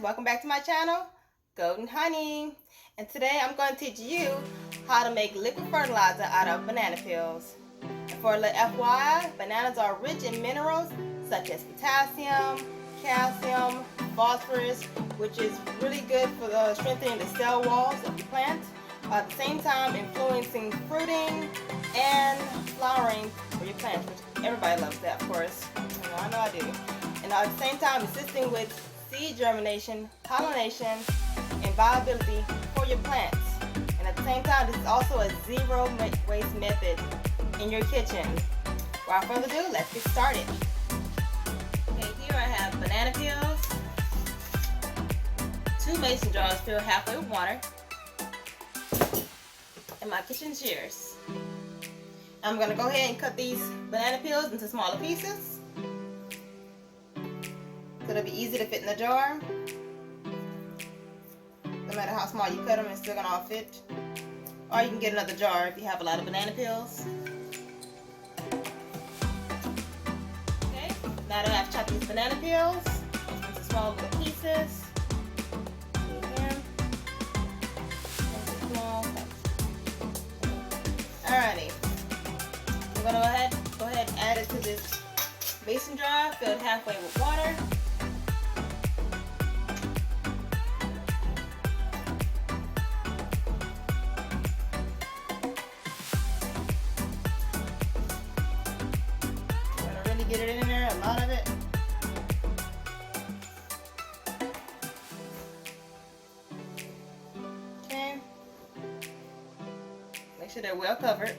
welcome back to my channel, Golden Honey. And today I'm going to teach you how to make liquid fertilizer out of banana peels. And for a little FYI, bananas are rich in minerals such as potassium, calcium, phosphorus, which is really good for strengthening the cell walls of your plant, while at the same time influencing fruiting and flowering for your plants, which everybody loves that, of course. I know I do. And at the same time assisting with seed germination, pollination, and viability for your plants. And at the same time, this is also a zero waste method in your kitchen. Without further ado, let's get started. Okay, here I have banana peels, 2 mason jars filled halfway with water, and my kitchen shears. I'm going to go ahead and cut these banana peels into smaller pieces, so it'll be easy to fit in the jar. No matter how small you cut them, it's still gonna all fit. Or you can get another jar if you have a lot of banana peels. Okay, now that I've chopped these banana peels into small little pieces. Alrighty, I'm gonna go ahead and add it to this mason jar filled halfway with water. Get it in there, a lot of it. Okay. Make sure they're well covered.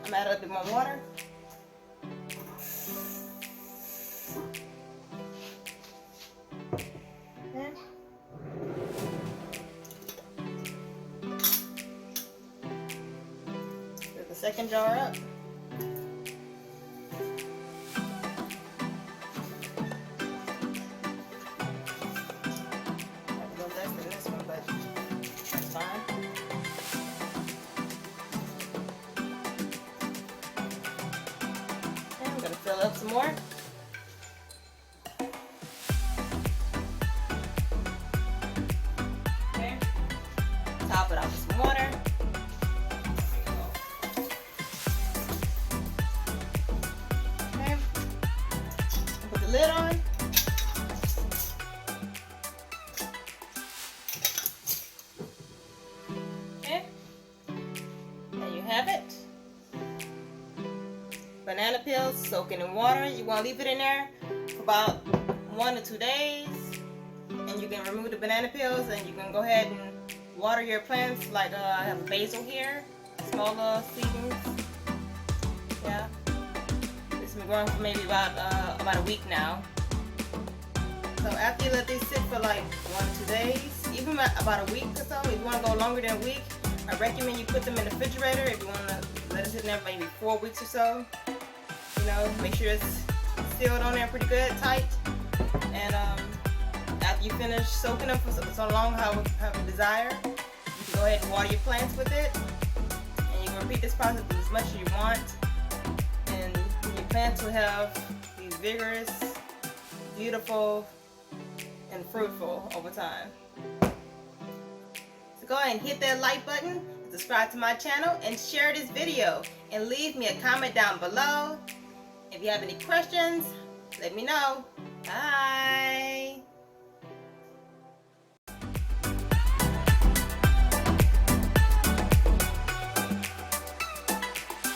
I'm adding a bit more water. Okay. Fill the second jar up. Fill up some more. Okay. Top it off with some water. Okay. Put the lid on. Okay. There you have it. Banana peels soaking in water. You want to leave it in there for about 1 to 2 days, and you can remove the banana peels and you can go ahead and water your plants. Like I have basil here, smaller seedlings. Yeah, it's been growing for maybe about a week now. So after you let these sit for like 1 to 2 days, even about a week or so, if you want to go longer than a week, I recommend you put them in the refrigerator. If you want to let it sit in there for maybe 4 weeks or so. You know, make sure it's sealed on there pretty good, tight. And after you finish soaking them for so long, how you desire, you can go ahead and water your plants with it. And you can repeat this process as much as you want. And your plants will have these vigorous, beautiful, and fruitful over time. So go ahead and hit that like button, subscribe to my channel, and share this video. And leave me a comment down below. If you have any questions, let me know. Bye.